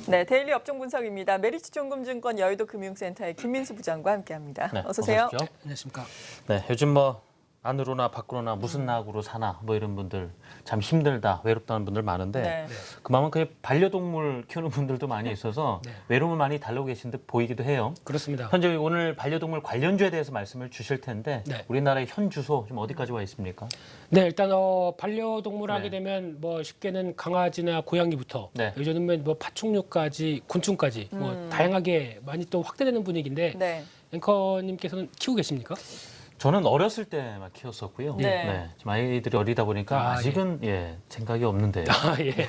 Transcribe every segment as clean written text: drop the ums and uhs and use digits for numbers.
네, 데일리 업종 분석입니다. 메리츠증권증권 여의도 금융센터의 김민수 부장과 함께합니다. 네, 어서 오세요. 어서 안녕하십니까. 네, 요즘 뭐 안으로나 밖으로나 무슨 낙으로 사나 뭐 이런 분들 참 힘들다, 외롭다는 분들 많은데 네. 그만큼 반려동물 키우는 분들도 많이 있어서 네. 외로움을 많이 달래고 계신 듯 보이기도 해요. 그렇습니다. 현재 오늘 반려동물 관련주에 대해서 말씀을 주실 텐데 네. 우리나라의 현 주소 좀 어디까지 와 있습니까? 네, 일단 반려동물 하게 네. 되면 뭐 쉽게는 강아지나 고양이부터 네. 요즘은 뭐 파충류까지 곤충까지 뭐 다양하게 많이 또 확대되는 분위기인데 네. 앵커님께서는 키우고 계십니까? 저는 어렸을 때만 키웠었고요. 네. 지금 아이들이 어리다 보니까 아직은 생각이 없는데요. 예.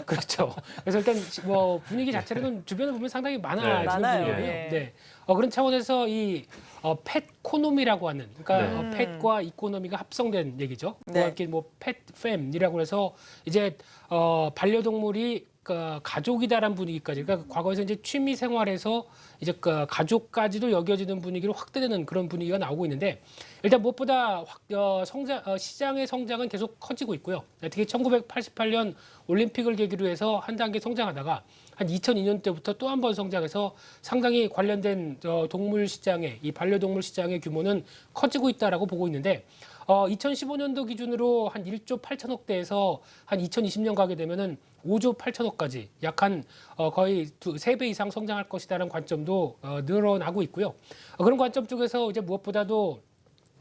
그렇죠. 그래서 일단 뭐 분위기 자체로는 주변에 보면 상당히 많아지는 많아요. 분위기예요. 예. 네. 그런 차원에서 이 펫코노미라고 하는 그러니까 네. 펫과 이코노미가 합성된 얘기죠. 네. 그와 함께 뭐 펫팸이라고 해서 이제 반려동물이 가족이다라는 분위기까지 그러니까 과거에서 이제 취미 생활에서 이제 가족까지도 여겨지는 분위기로 확대되는 그런 분위기가 나오고 있는데 일단 무엇보다 시장의 성장은 계속 커지고 있고요. 특히 1988년 올림픽을 계기로 해서 한 단계 성장하다가 한 2002년 때부터 또 한 번 성장해서 상당히 관련된 동물 시장의 이 반려동물 시장의 규모는 커지고 있다라고 보고 있는데 2015년도 기준으로 한 1조 8천억 대에서 한 2020년 가게 되면은 5조 8천억까지 약 한 거의 3배 이상 성장할 것이다라는 관점도 늘어나고 있고요. 그런 관점 쪽에서 이제 무엇보다도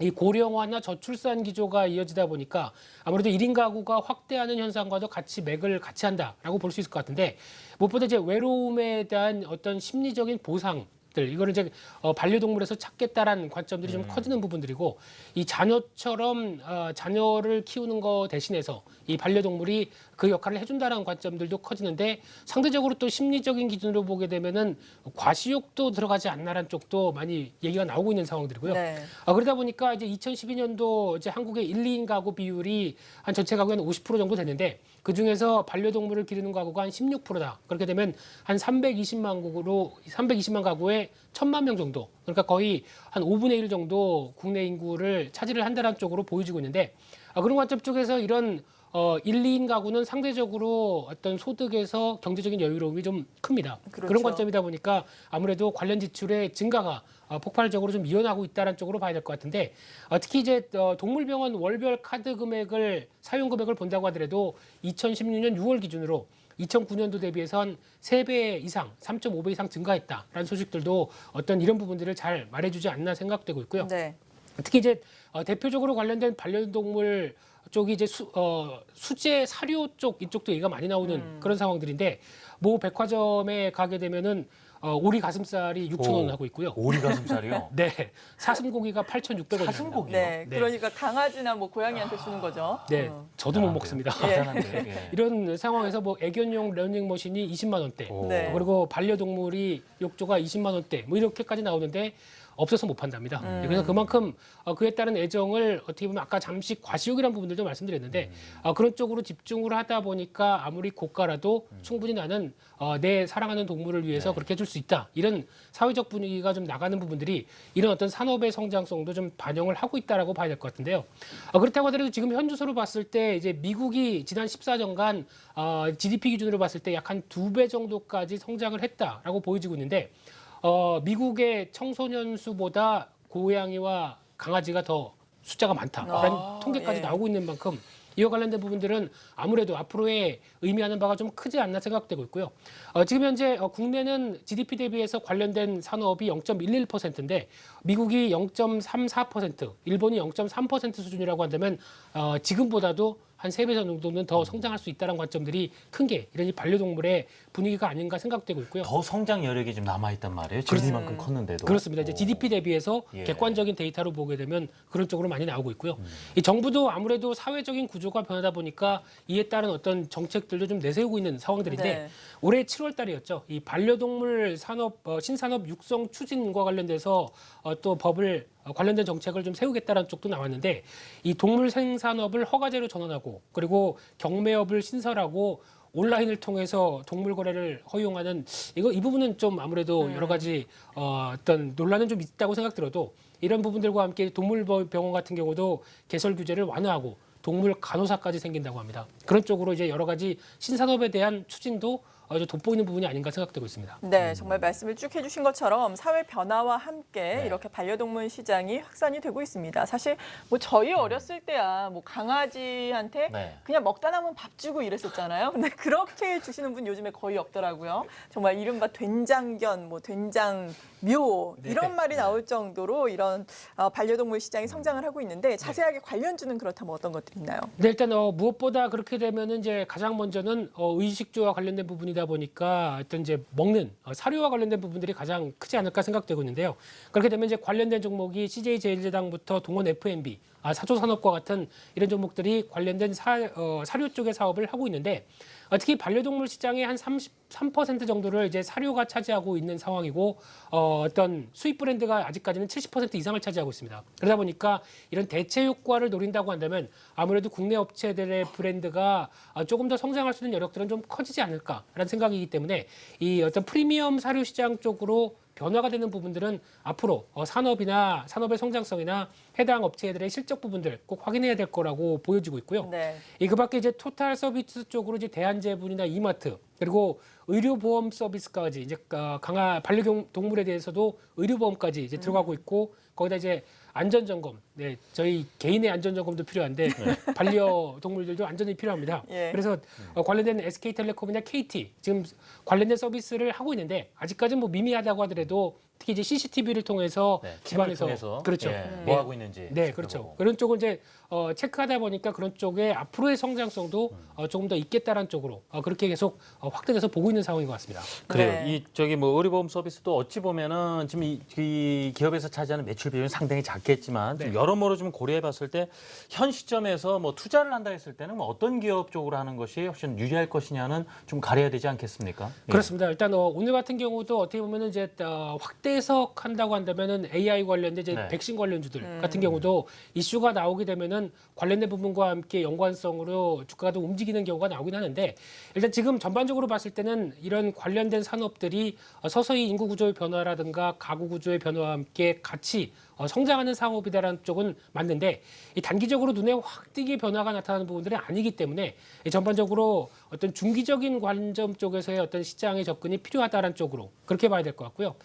이 고령화나 저출산 기조가 이어지다 보니까 아무래도 1인 가구가 확대하는 현상과도 같이 맥을 같이 한다라고 볼 수 있을 것 같은데 무엇보다 이제 외로움에 대한 어떤 심리적인 보상 이거를 이제 반려동물에서 찾겠다라는 관점들이 좀 커지는 부분들이고 이 자녀처럼 자녀를 키우는 거 대신해서 이 반려동물이 그 역할을 해준다라는 관점들도 커지는데 상대적으로 또 심리적인 기준으로 보게 되면은 과시욕도 들어가지 않나라는 쪽도 많이 얘기가 나오고 있는 상황들이고요. 네. 그러다 보니까 이제 2012년도 이제 한국의 1, 2인 가구 비율이 한 전체 가구의 한 50% 정도 되는데 그 중에서 반려동물을 기르는 가구가 한 16%다. 그렇게 되면 한 320만 가구에 1,000만 명 정도. 그러니까 거의 한 5분의 1 정도 국내 인구를 차지를 한다는 쪽으로 보여지고 있는데 그런 관점 쪽에서 이런 1, 2인 가구는 상대적으로 어떤 소득에서 경제적인 여유로움이 좀 큽니다. 그렇죠. 그런 관점이다 보니까 아무래도 관련 지출의 증가가 폭발적으로 좀 이어나고 있다는 쪽으로 봐야 될 것 같은데 특히 이제 동물병원 월별 카드 금액을 사용 금액을 본다고 하더라도 2016년 6월 기준으로 2009년도 대비해서 한 3배 이상, 3.5배 이상 증가했다라는 소식들도 어떤 이런 부분들을 잘 말해주지 않나 생각되고 있고요. 네. 특히 이제 대표적으로 관련된 반려동물 쪽이 이제 수제 사료 쪽 이쪽도 얘기가 많이 나오는 그런 상황들인데 모 백화점에 가게 되면은 오리 가슴살이 6,000원 하고 있고요. 오리 가슴살이요? 네, 사슴고기가 8,600원. 사슴고기요? 네. 네. 그러니까 강아지나 뭐 고양이한테 주는 거죠. 네, 저도 못 먹습니다. 대단한데. 예. 이런 상황에서 뭐 애견용 러닝머신이 20만 원대, 네. 그리고 반려동물이 욕조가 20만 원대, 뭐 이렇게까지 나오는데 없어서 못 판답니다. 그래서 그만큼 그에 따른 애정을 어떻게 보면 아까 잠시 과시욕이라는 부분들도 말씀드렸는데 그런 쪽으로 집중을 하다 보니까 아무리 고가라도 충분히 나는 내 사랑하는 동물을 위해서 그렇게 해줄 수 있다. 이런 사회적 분위기가 좀 나가는 부분들이 이런 어떤 산업의 성장성도 좀 반영을 하고 있다라고 봐야 될 것 같은데요. 그렇다고 하더라도 지금 현 주소로 봤을 때 이제 미국이 지난 14년간 GDP 기준으로 봤을 때 약 한 2배 정도까지 성장을 했다라고 보여지고 있는데 미국의 청소년 수보다 고양이와 강아지가 더 숫자가 많다라는 통계까지 예. 나오고 있는 만큼 이와 관련된 부분들은 아무래도 앞으로의 의미하는 바가 좀 크지 않나 생각되고 있고요. 지금 현재 국내는 GDP 대비해서 관련된 산업이 0.11%인데 미국이 0.34%, 일본이 0.3% 수준이라고 한다면 지금보다도 한 3배 정도는 더 성장할 수 있다는 관점들이 큰 게 이런 이 반려동물의 분위기가 아닌가 생각되고 있고요. 더 성장 여력이 좀 남아 있단 말이에요. 지금 이만큼 컸는데도. 그렇습니다. 이제 GDP 대비해서 예. 객관적인 데이터로 보게 되면 그런 쪽으로 많이 나오고 있고요. 이 정부도 아무래도 사회적인 구조가 변하다 보니까 이에 따른 어떤 정책들도 좀 내세우고 있는 상황들인데 네. 올해 7월 달이었죠. 이 반려동물 산업 신산업 육성 추진과 관련돼서 또 법을 관련된 정책을 좀 세우겠다는 쪽도 나왔는데 이 동물 생산업을 허가제로 전환하고 그리고 경매업을 신설하고 온라인을 통해서 동물 거래를 허용하는 이 부분은 좀 아무래도 여러 가지 어떤 논란은 좀 있다고 생각들어도 이런 부분들과 함께 동물병원 같은 경우도 개설 규제를 완화하고 동물 간호사까지 생긴다고 합니다. 그런 쪽으로 이제 여러 가지 신산업에 대한 추진도 좀 돋보이는 부분이 아닌가 생각되고 있습니다. 네, 정말 말씀을 쭉 해주신 것처럼 사회 변화와 함께 네. 이렇게 반려동물 시장이 확산이 되고 있습니다. 사실 뭐 저희 어렸을 때야 뭐 강아지한테 네. 그냥 먹다 남은 밥 주고 이랬었잖아요. 근데 그렇게 주시는 분 요즘에 거의 없더라고요. 정말 이른바 된장견, 뭐 된장묘 이런 말이 나올 정도로 이런 반려동물 시장이 성장을 하고 있는데 자세하게 관련주는 그렇다면 어떤 것들이 있나요? 네, 일단 무엇보다 그렇게 되면은 이제 가장 먼저는 의식주와 관련된 부분이다 보니까 어떤 이제 먹는 사료와 관련된 부분들이 가장 크지 않을까 생각되고 있는데요. 그렇게 되면 이제 관련된 종목이 CJ제일제당부터 동원 F&B, 사조산업과 같은 이런 종목들이 관련된 사료 쪽의 사업을 하고 있는데 특히 반려동물 시장의 한 33% 정도를 이제 사료가 차지하고 있는 상황이고 어떤 수입 브랜드가 아직까지는 70% 이상을 차지하고 있습니다. 그러다 보니까 이런 대체 효과를 노린다고 한다면 아무래도 국내 업체들의 브랜드가 조금 더 성장할 수 있는 여력들은 좀 커지지 않을까라는 생각이기 때문에 이 어떤 프리미엄 사료 시장 쪽으로 변화가 되는 부분들은 앞으로 산업이나 산업의 성장성이나 해당 업체들의 실적 부분들 꼭 확인해야 될 거라고 보여지고 있고요. 네. 그 밖에 이제 토탈 서비스 쪽으로 이제 대한제분이나 이마트 그리고 의료보험 서비스까지 이제 반려동물에 대해서도 의료보험까지 이제 들어가고 있고 거기다 이제 안전점검, 네, 저희 개인의 안전점검도 필요한데 반려동물들도 안전이 필요합니다. 예. 그래서 관련된 SK텔레콤이나 KT 지금 관련된 서비스를 하고 있는데 아직까지는 뭐 미미하다고 하더라도 특히 이제 CCTV를 통해서 네, 집안에서 통해서 그렇죠. 뭐 하고 있는지 네, 그렇죠. 지켜보고. 그런 쪽을 이제 체크하다 보니까 그런 쪽에 앞으로의 성장성도 조금 더 있겠다라는 쪽으로 그렇게 계속 확대돼서 보고 있는 상황인 것 같습니다. 그래요. 네. 이 저기 뭐 의료보험 서비스도 어찌 보면은 지금 이 기업에서 차지하는 매출 비율은 상당히 작겠지만 좀 네. 여러모로 좀 고려해봤을 때 현 시점에서 뭐 투자를 한다 했을 때는 뭐 어떤 기업 쪽으로 하는 것이 훨씬 유리할 것이냐는 좀 가려야 되지 않겠습니까? 예. 그렇습니다. 일단 오늘 같은 경우도 어떻게 보면은 이제 확대 해석한다고 한다면은 AI 관련된 이제 네. 백신 관련주들 같은 경우도 이슈가 나오게 되면은 관련된 부분과 함께 연관성으로 주가가 좀 움직이는 경우가 나오긴 하는데 일단 지금 전반적으로 봤을 때는 이런 관련된 산업들이 서서히 인구 구조의 변화라든가 가구 구조의 변화와 함께 같이 성장하는 상업이다라는 쪽은 맞는데 이 단기적으로 눈에 확 띄게 변화가 나타나는 부분들은 아니기 때문에 전반적으로 어떤 중기적인 관점 쪽에서의 어떤 시장의 접근이 필요하다라는 쪽으로 그렇게 봐야 될 것 같고요.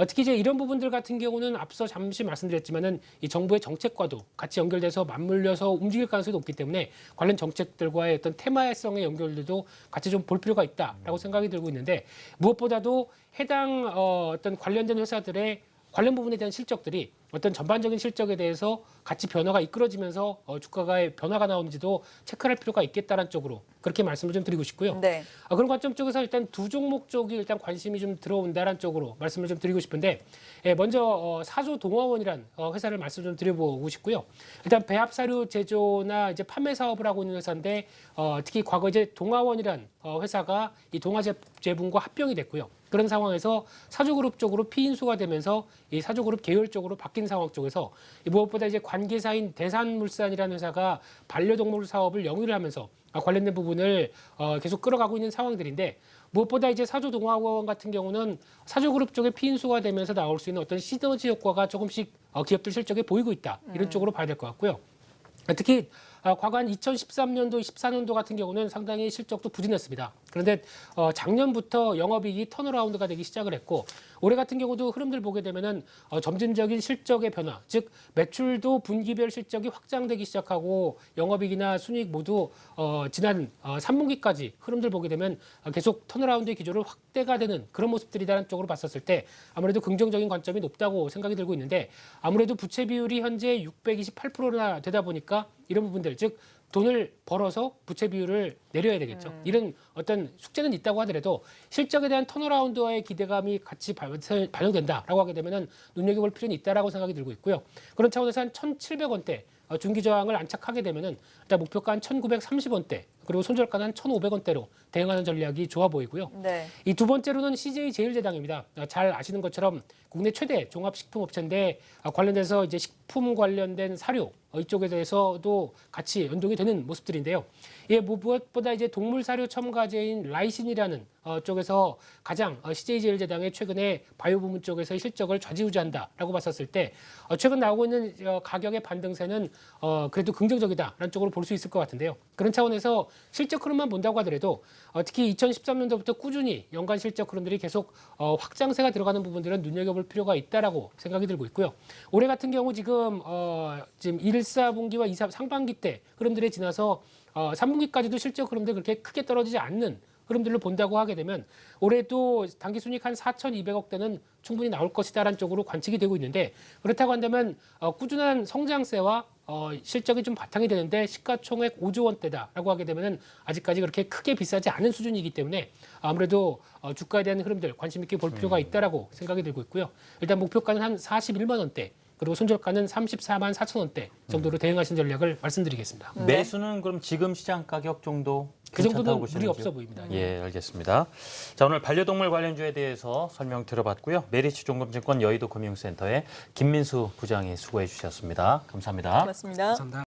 특히 이제 이런 부분들 같은 경우는 앞서 잠시 말씀드렸지만은 이 정부의 정책과도 같이 연결돼서 맞물려서 움직일 가능성이 높기 때문에 관련 정책들과의 어떤 테마성의 연결들도 같이 좀 볼 필요가 있다라고 생각이 들고 있는데 무엇보다도 해당 어떤 관련된 회사들의 관련 부분에 대한 실적들이 어떤 전반적인 실적에 대해서 같이 변화가 이끌어지면서 주가의 변화가 나오는지도 체크할 필요가 있겠다는 쪽으로 그렇게 말씀을 좀 드리고 싶고요. 네. 그런 관점 쪽에서 일단 두 종목 쪽이 일단 관심이 좀 들어온다는 쪽으로 말씀을 좀 드리고 싶은데 먼저 사조동화원이란 회사를 말씀 좀 드려보고 싶고요. 일단 배합 사료 제조나 이제 판매 사업을 하고 있는 회사인데 특히 과거 이제 동화원이란 회사가 이 동화제분과 합병이 됐고요. 그런 상황에서 사조그룹 쪽으로 피인수가 되면서 이 사조그룹 계열 쪽으로 바뀐 상황 쪽에서 무엇보다 이제 관계사인 대산물산이라는 회사가 반려동물 사업을 영위를 하면서 관련된 부분을 계속 끌어가고 있는 상황들인데 무엇보다 이제 사조동화원 같은 경우는 사조그룹 쪽에 피인수가 되면서 나올 수 있는 어떤 시너지 효과가 조금씩 기업들 실적에 보이고 있다 이런 쪽으로 봐야 될 것 같고요. 특히 과거 한 2013년도, 14년도 같은 경우는 상당히 실적도 부진했습니다. 그런데 작년부터 영업이익이 턴어라운드가 되기 시작을 했고 올해 같은 경우도 흐름들 보게 되면은 점진적인 실적의 변화, 즉 매출도 분기별 실적이 확장되기 시작하고 영업이익이나 순이익 모두 지난 3분기까지 흐름들 보게 되면 계속 턴어라운드의 기조를 확대가 되는 그런 모습들이라는 쪽으로 봤었을 때 아무래도 긍정적인 관점이 높다고 생각이 들고 있는데 아무래도 부채 비율이 현재 628%나 되다 보니까 이런 부분들 즉 돈을 벌어서 부채 비율을 내려야 되겠죠. 이런 어떤 숙제는 있다고 하더라도 실적에 대한 턴어라운드와의 기대감이 같이 반영된다라고 하게 되면은 눈여겨볼 필요는 있다라고 생각이 들고 있고요. 그런 차원에서 한 1,700원대 중기 저항을 안착하게 되면은 일단 목표가 한 1,930원대 그리고 손절가는 한 1,500원대로 대응하는 전략이 좋아 보이고요. 네. 이 두 번째로는 CJ제일제당입니다. 잘 아시는 것처럼 국내 최대 종합식품업체인데 관련돼서 이제 식품 관련된 사료 이쪽에 대해서도 같이 연동이 되는 모습들인데요. 예, 무엇보다 이제 동물 사료 첨가제인 라이신이라는 쪽에서 가장 CJ제일제당의 최근에 바이오 부문 쪽에서의 실적을 좌지우지한다라고 봤었을 때 최근 나오고 있는 가격의 반등세는 그래도 긍정적이다라는 쪽으로 볼 수 있을 것 같은데요. 그런 차원에서 실적 흐름만 본다고 하더라도 특히 2013년도부터 꾸준히 연간 실적 흐름들이 계속 확장세가 들어가는 부분들은 눈여겨볼 필요가 있다라고 생각이 들고 있고요. 올해 같은 경우 지금 1, 4분기와 2, 3, 상반기 때 흐름들에 지나서 3분기까지도 실적 흐름들 그렇게 크게 떨어지지 않는 흐름들을 본다고 하게 되면 올해도 당기순이익 한 4,200억 대는 충분히 나올 것이다라는 쪽으로 관측이 되고 있는데 그렇다고 한다면 꾸준한 성장세와 실적이 좀 바탕이 되는데 시가총액 5조 원대다라고 하게 되면은 아직까지 그렇게 크게 비싸지 않은 수준이기 때문에 아무래도 주가에 대한 흐름들 관심 있게 볼 필요가 있다라고 생각이 들고 있고요. 일단 목표가는 한 41만 원대 그리고 손절가는 34만 4천 원대 정도로 대응하신 전략을 말씀드리겠습니다. 매수는 그럼 지금 시장 가격 정도 그 괜찮다고 정도는 보시는지요? 무리 없어 보입니다. 예, 알겠습니다. 자, 오늘 반려동물 관련주에 대해서 설명 들어봤고요. 메리츠 종금증권 여의도 금융센터의 김민수 부장이 수고해 주셨습니다. 감사합니다. 고맙습니다. 감사합니다.